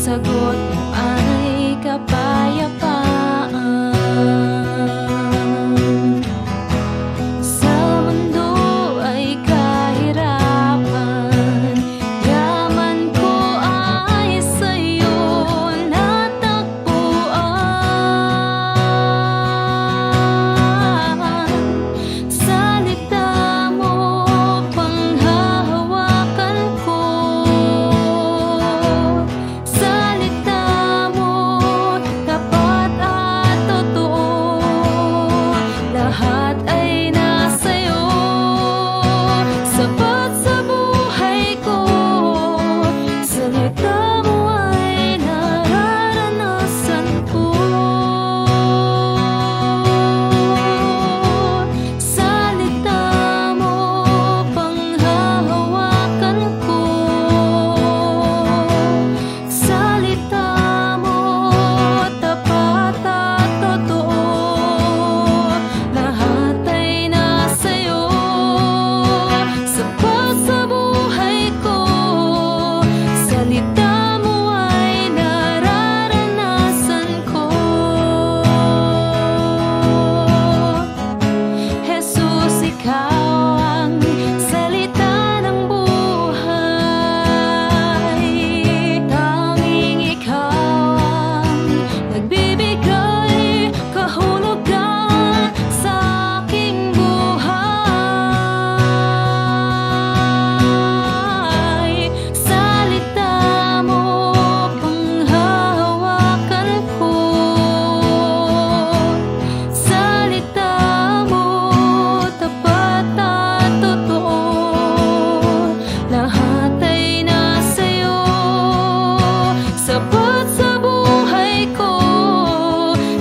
sagot ay kapayapaan. Sa mundo ay kahirapan, yaman ko ay sa'yo natagpuan. Salita mo panghahawakan ko, salita mo tapat at totoo, lahat ay nasa'yo. Sapat sa buhay ko, salita mo ay nararanasan ko. Salita mo panghahawakan ko, salita mo tapat at totoo, lahat ay nasa'yo. Sapat sa buhay ko, salita mo ay nararanasan ko. Jesus, ikaw ang salita ng buhay. Tanging ikaw ang nagbibigay kahulugan sa aking buhay. Salita mo panghahawakan ko, salita mo tapat at totoo, lahat ay nasa'yo. Sapat sa buhay ko,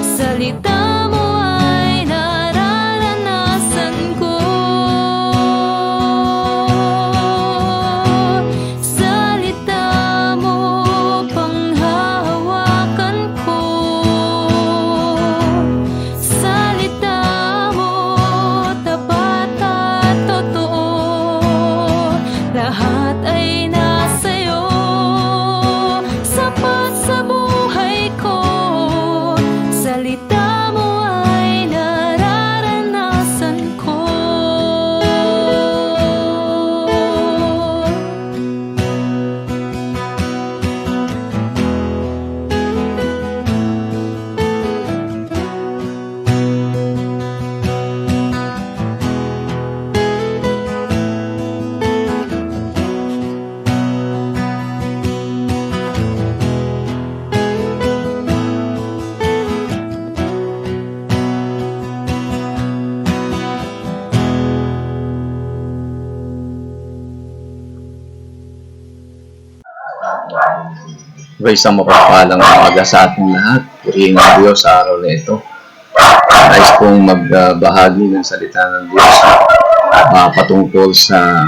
salita mo ay nararanasan ko. Salita mo panghahawakan ko, salita mo tapat at totoo, lahat ay nasa'yo. Sapat sa buhay ko, salita mo ay nararanasan ko. Grace ang mapagpalang umaga sa ating lahat. Purihin ang Diyos sa araw na ito. Nais kong magbahagi ng salita ng Diyos patungkol sa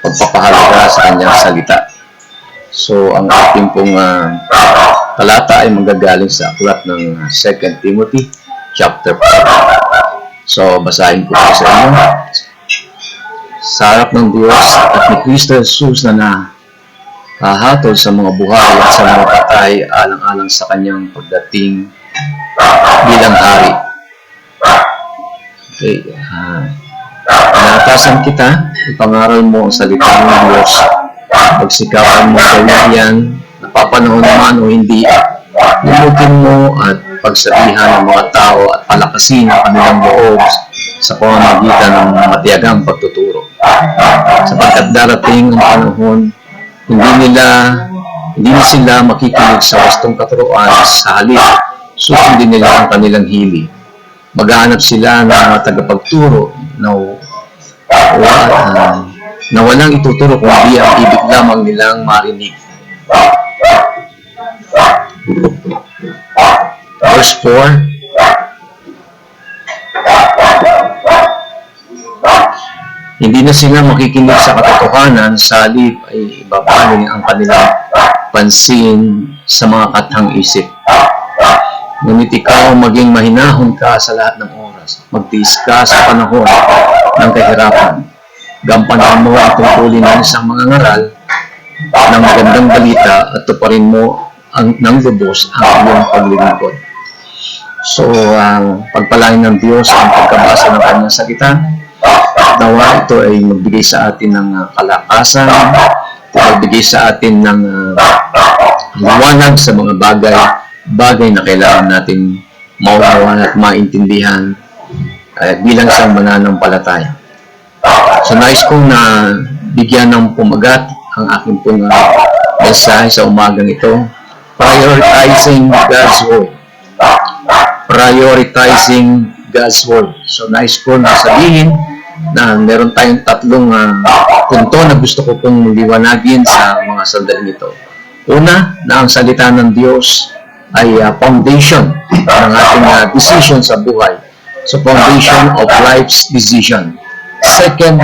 pagpapahalaga sa kanyang salita. So, ang ating pong talata ay manggagaling sa aklat ng 2 Timothy chapter 4. So, basahin ko po sa inyo. Sa harap ng Diyos at ni Kristo Jesus na hahatol sa mga buhay at sa mga patay alang-alang sa kanyang pagdating bilang hari. Okay. Inatasan kita, ipangaral mo ang salita ng Diyos. Pagsikapan mo gawin yan, napapanahon man o hindi, limutin mo at pagsabihan ng mga tao at palakasin ang kanilang loob sa pamamagitan ng matiyagang pagtuturo. Sapagkat darating ang panahon, hindi na sila makikinig sa wastong katuruan, sa halip susundin nila ang kanilang hilig. Maghahanap sila ng mga tagapagturo na walang ituturo kundi ang ibig lamang nilang marinig. Verse 4. Hindi na sila makikinig sa katotohanan, sa halip ay ibabaling ang kanilang pansin sa mga kathang isip. Ngunit ikaw maging mahinahon ka sa lahat ng oras. Magtiis ka sa panahon ng kahirapan. Gampanan mo ang tungkulin ng isang mangangaral ng magandang balita at tuparin mo ng lubos ang iyong paglilingkod. So, pagpalain ng Diyos ang pagkabasa ng kanyang salita. Nawa ito ay magbigay sa atin ng kalakasan, magbigay sa atin ng liwanag sa mga bagay na kailangan natin maunawan at maintindihan bilang isang mananampalataya. So, nais kong na bigyan ng pumagat ang aking pong mensahe sa umagang ito. Prioritizing God's Word. Prioritizing God's Word. So, nais ko na sabihin na meron tayong tatlong punto na gusto ko pong liwanagin sa mga sandaling ito. Una, na ang salita ng Diyos ay foundation ng ating decision sa buhay. So, foundation of life's decision. Second,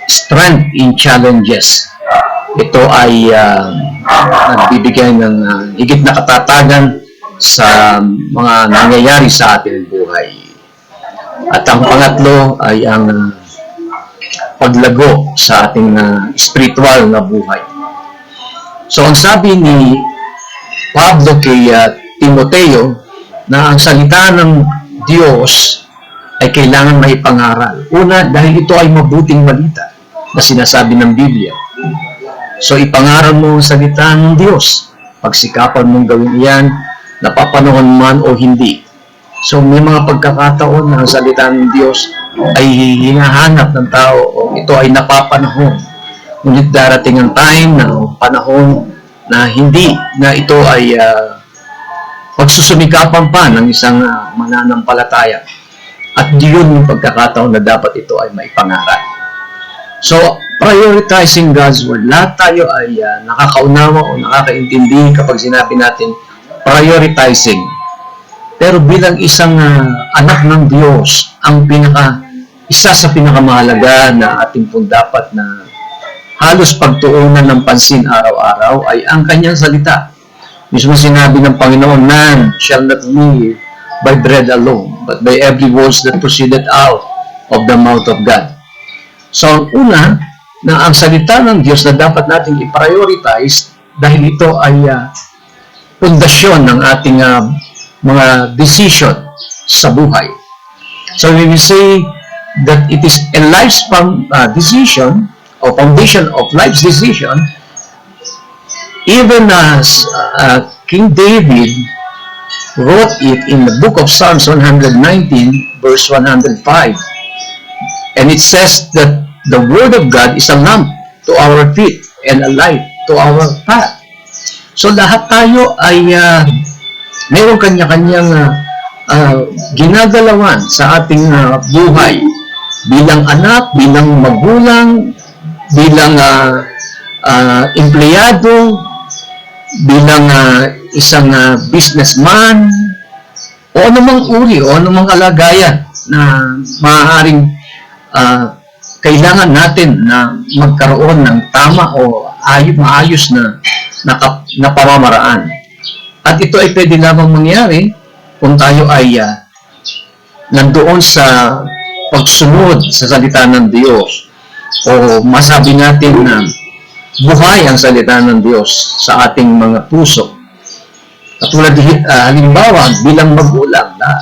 strength in challenges. Ito ay nagbibigay ng higit na katatagan sa mga nangyayari sa ating buhay. At ang pangatlo ay ang paglago sa ating spiritual na buhay. So, ang sabi ni Pablo kay Timoteo na ang salita ng Diyos ay kailangan maipangaral. Una, dahil ito ay mabuting balita na sinasabi ng Biblia. So, ipangaral mo ang salita ng Diyos. Pagsikapan mong gawin iyan, napapanahon man o hindi. So, may mga pagkakataon na ang salita ng Diyos ay hinahanap ng tao o ito ay napapanahon. Ngunit darating ang time na panahon na hindi na ito ay pagsusumikapan pa ng isang mananampalataya. At diyon yung pagkakataon na dapat ito ay maipangaral. So, prioritizing God's Word. Lahat tayo ay nakakaunawa o nakakaintindi kapag sinabi natin prioritizing. Pero bilang isang anak ng Diyos, ang isa sa pinakamahalaga na ating pong dapat na halos pagtuunan ng pansin araw-araw ay ang kanyang salita. Mismo sinabi ng Panginoon, man shall not live by bread alone, but by every word that proceeded out of the mouth of God. So, ang una, na ang salita ng Diyos na dapat nating i-prioritize dahil ito ay pundasyon ng ating mga decision sa buhay. So, when we say that it is a lifespan decision or foundation of life's decision, even as King David wrote it in the book of Psalms 119, verse 105. And it says that the Word of God is a lamp to our feet and a light to our path. So lahat tayo ay mayroong kanya-kanyang ginagalawan sa ating buhay bilang anak, bilang magulang, bilang empleyado, bilang isang businessman, o anumang uri, o anumang kalagayan na maaaring kailangan natin na magkaroon ng tama o maayos na pamamaraan. At ito ay pwede lamang mangyari kung tayo ay nandoon sa pagsunod sa salita ng Diyos, o masabi natin na buhay ang salita ng Diyos sa ating mga puso. Katulad halimbawa, bilang magulang na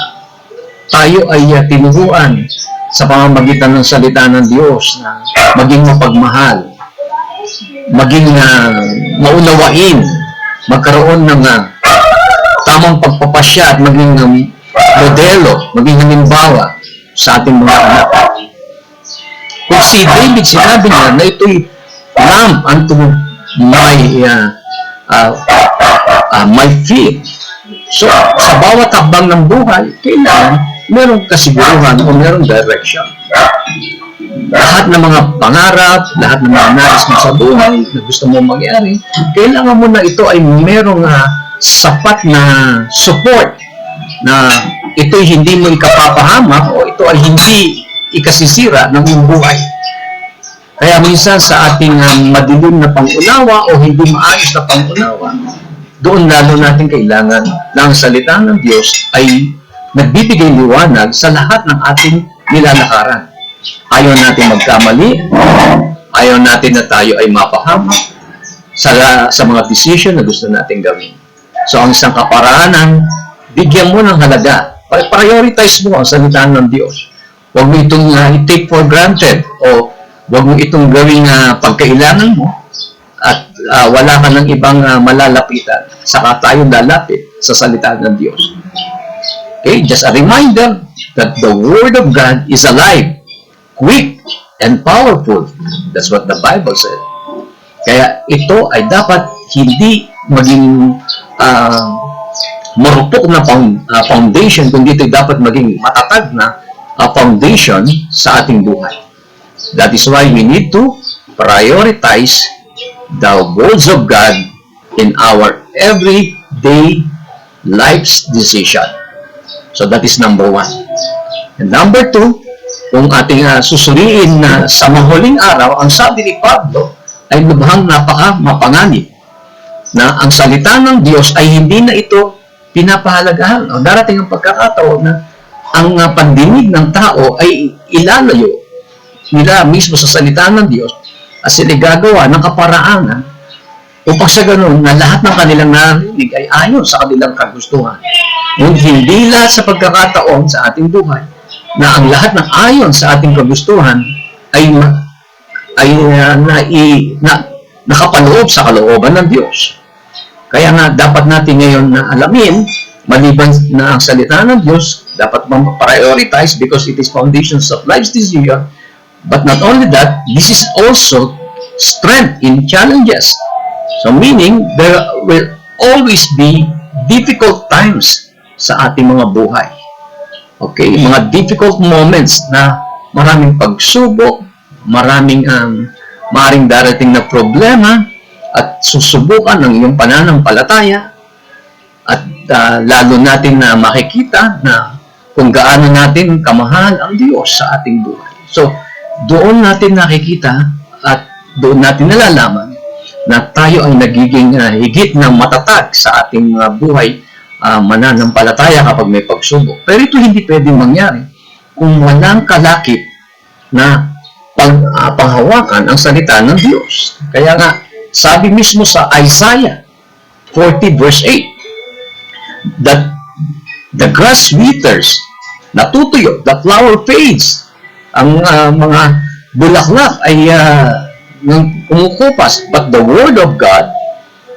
tayo ay tinuruan sa pamamagitan ng salita ng Diyos na maging mapagmahal, maging maunawain, magkaroon ng tamang pagpapasya at maging modelo, maging halimbawa sa ating mga anak. Kung si David, sinabi niya na ito'y lamp unto my feet. So, sa bawat hakbang ng buhay, kailangan merong kasiguruhan o merong direction. Lahat ng mga pangarap, lahat ng mga nais mo sa buhay na gusto mo mangyari, kailangan mo na ito ay merong sapat na support na ito'y hindi mo ikapapahamak o ito ay hindi ikasisira ng iyong buhay. Kaya minsan sa ating madilim na pangunawa o hindi maayos na pangunawa, doon lalo natin kailangan na ang salita ng Diyos ay nagbibigay liwanag sa lahat ng ating nilalakaran. Ayaw natin magkamali, ayaw natin na tayo ay mapahamak. sa mga decision na gusto natin gawin. So, ang isang kaparaanan, bigyan mo ng halaga. Prioritize mo ang salita ng Diyos. Huwag mo itong i-take for granted o huwag mo itong gawing pagkailangan mo at wala ka ng ibang malalapitan. Saka tayo lalapit sa salita ng Diyos. Okay, just a reminder that the Word of God is alive, quick, and powerful. That's what the Bible said. Kaya ito ay dapat hindi maging marupok na foundation, kundi ito dapat maging matatag na foundation sa ating buhay. That is why we need to prioritize the words of God in our everyday life's decision. So that is number 1. And number 2, kung ating susuriin na sa mahuling araw, ang sabi ni Pablo ay lubhang mapanganib na ang salita ng Diyos ay hindi na ito pinapahalagahan. O darating ang pagkakataon na ang pandinig ng tao ay ilalayo nila mismo sa salita ng Diyos at sila gagawa ng kaparaanan upang sa ganun na lahat ng kanilang narinig ay ayon sa kanilang kagustuhan. Ngunit hindi lahat sa pagkakataon sa ating buhay na ang lahat ng ayon sa ating kagustuhan ay nakapaloob sa kalooban ng Diyos. Kaya nga dapat natin ngayon na alamin, maliban na ang salita ng Diyos, dapat prioritize because it is foundations of life's decision. But not only that, this is also strength in challenges. So meaning, there will always be difficult times sa ating mga buhay. Okay? Mga difficult moments na maraming pagsubok, maraming maaaring darating na problema at susubukan ng iyong pananampalataya at lalo natin na makikita na kung gaano natin kamahal ang Diyos sa ating buhay. So, doon natin nakikita at doon natin nalalaman na tayo ay nagiging higit na matatag sa ating buhay mananampalataya kapag may pagsubok. Pero ito hindi pwedeng mangyari kung walang kalakip na panghawakan ang salita ng Diyos. Kaya nga, sabi mismo sa Isaiah 40 verse 8, that the grass withers, natutuyo, the flower fades, ang mga bulaklak ay kumukupas, but the word of God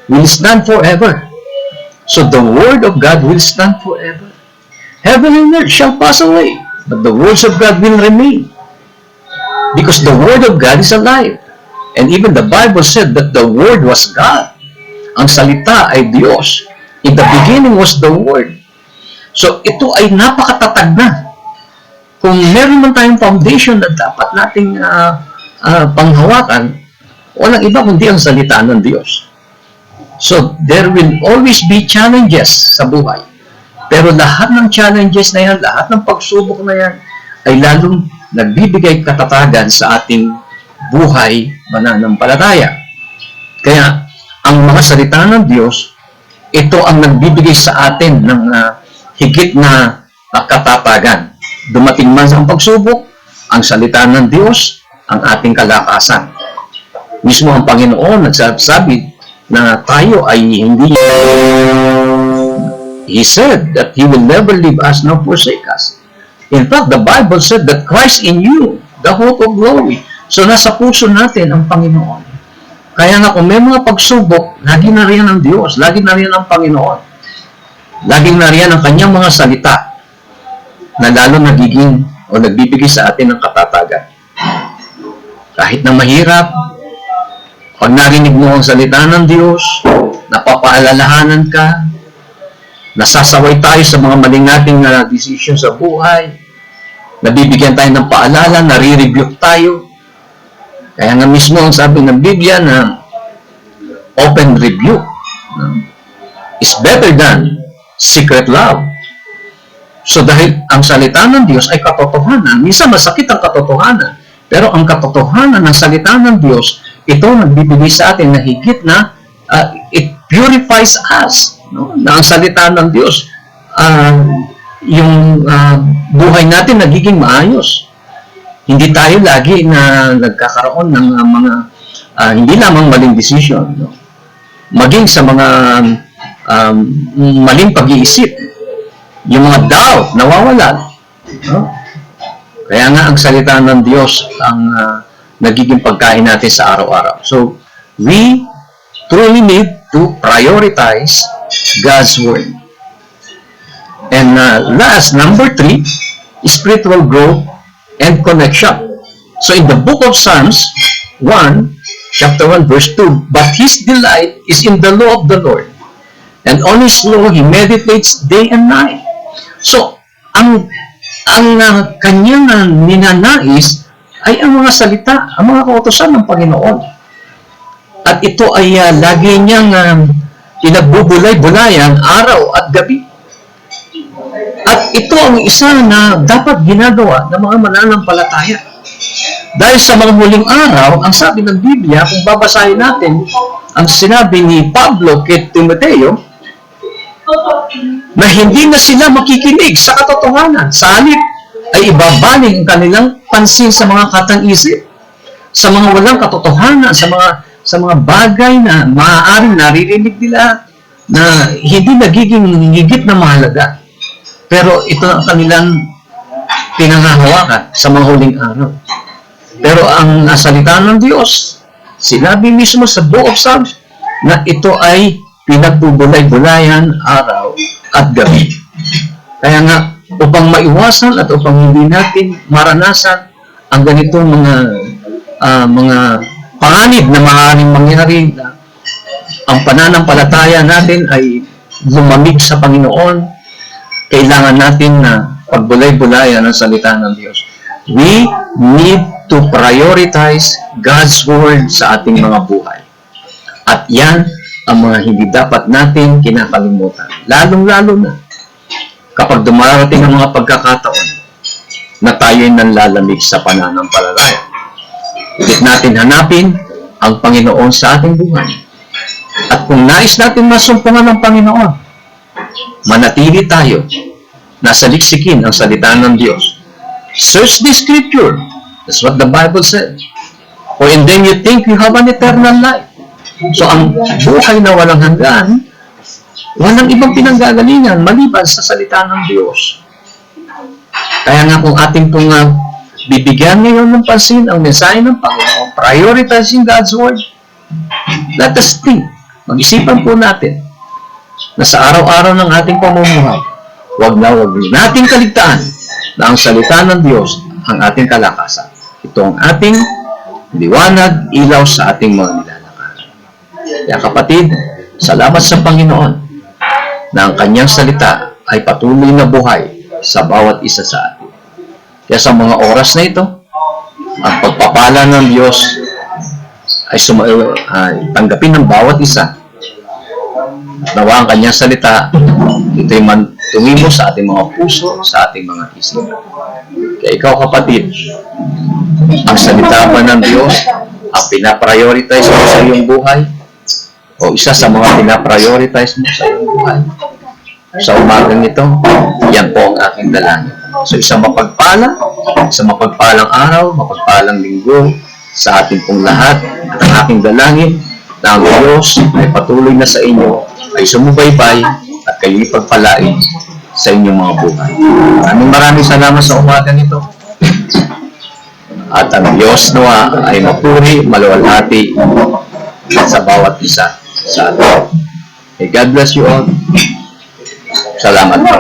will stand forever. So the word of God will stand forever. Heaven and earth shall pass away, but the words of God will remain. Because the word of God is alive. And even the Bible said that the Word was God. Ang salita ay Diyos. In the beginning was the Word. So, ito ay napakatatag na. Kung meron man tayong foundation na dapat nating panghawakan, walang iba kundi ang salita ng Diyos. So, there will always be challenges sa buhay. Pero lahat ng challenges na yan, lahat ng pagsubok na yan, ay lalong nagbibigay katatagan sa ating buhay mananampalataya. Kaya, ang mga salita ng Diyos, ito ang nagbibigay sa atin ng higit na katatagan. Dumating man sa pagsubok, ang salita ng Diyos, ang ating kalakasan. Mismo ang Panginoon nagsasabi na tayo ay hindi. He said that He will never leave us nor forsake us. In fact, the Bible said that Christ in you, the hope of glory. So, nasa puso natin ang Panginoon. Kaya nga, kung may mga pagsubok, lagi na riyan ang Diyos, lagi na riyan ang Panginoon. Lagi na riyan ang kanyang mga salita na lalo nagiging o nagbibigay sa atin ng katatagan. Kahit na mahirap, pag narinig mo ang salita ng Diyos, napapaalalahanan ka, nasasaway tayo sa mga maling nating decision sa buhay, nabibigyan tayo ng paalala, nare-rebuke tayo. Kaya nga mismo ang sabi ng Biblia na open rebuke is better than secret love. So dahil ang salita ng Diyos ay katotohanan, minsan masakit ang katotohanan, pero ang katotohanan ng salita ng Diyos, ito nagbibigay sa atin na higit na it purifies us. No? Na ang salita ng Diyos, yung buhay natin nagiging maayos. Hindi tayo lagi na nagkakaroon ng mga hindi lamang maling decision. No? maging sa mga um, maling pag-iisip, yung mga doubt, nawawala. No? Kaya nga ang salita ng Diyos ang nagiging pagkain natin sa araw-araw. So, we truly need to prioritize God's Word. And last, number 3, spiritual growth and connection. So, in the book of Psalms 1, chapter 1, verse 2, but his delight is in the law of the Lord, and on his law he meditates day and night. So, ang kanyang ninanais ay ang mga salita, ang mga kautusan ng Panginoon. At ito ay lagi niyang pinagbubulay-bulayan araw at gabi. At ito ang isa na dapat ginagawa ng mga mananampalataya. Dahil sa mga huling araw, ang sabi ng Biblia, kung babasahin natin, ang sinabi ni Pablo kay Timoteo, na hindi na sila makikinig sa katotohanan. Sa halip ay ibabaling ang kanilang pansin sa mga katang-isip, sa mga walang katotohanan, sa mga bagay na maaaring naririnig nila na hindi nagiging higit na mahalaga. Pero ito ang kanilang pinangahawakan sa mga huling araw. Pero ang salita ng Diyos, sinabi mismo sa Book of Psalms na ito ay pinagbubulay-bulayan araw at gabi. Kaya nga, upang maiwasan at upang hindi natin maranasan ang ganitong mga panganib na maaaring mangyari, ang pananampalataya natin ay lumamig sa Panginoon, kailangan natin na pagbulay-bulayan ang salita ng Diyos. We need to prioritize God's Word sa ating mga buhay. At yan ang mga hindi dapat natin kinakalimutan. Lalong-lalo na kapag dumarating ang mga pagkakataon na tayo'y nanlalamig sa pananampalataya. Ulit natin hanapin ang Panginoon sa ating buhay. At kung nais natin masumpungan ng Panginoon, manatili tayo na saliksikin ang salita ng Diyos. Search the Scripture. That's what the Bible said. For and then you think you have an eternal life. So, ang buhay na walang hanggan, walang ibang pinanggagalingan maliban sa salita ng Diyos. Kaya nga kung ating pong bibigyan ngayon ng pansin ang mensahe ng Panginoon, prioritizing God's Word, let us think, mag-isipan po natin na sa araw-araw ng ating pamumuhay, wag nating kaligtaan na ang salita ng Diyos ang ating kalakasan. Ito ang ating liwanag, ilaw sa ating mga nilalakasan. Kaya kapatid, salamat sa Panginoon na ang kanyang salita ay patuloy na buhay sa bawat isa sa atin. Kaya sa mga oras na ito, ang pagpapala ng Diyos ay tanggapin ng bawat isa. At nawa ang kanyang salita, ito'y tumimo sa ating mga puso, sa ating mga isip. Kaya ikaw kapatid, ang salita ba ng Diyos ang pinaprioritize mo sa iyong buhay? O isa sa mga pinaprioritize mo sa iyong buhay? Sa umagang ito, yan po ang aking dalangin. So isang mapagpalang araw, mapagpalang linggo sa ating pong lahat. At ang aking dalangin na ang Diyos ay patuloy na sa inyo, ay sumubaybay at kayo'y pagpalain sa inyong mga buhay. Maraming salamat sa umagang ito. At ang Diyos nawa ay mapuri, maluwalhati sa bawat isa sa atin. May God bless you all. Salamat po.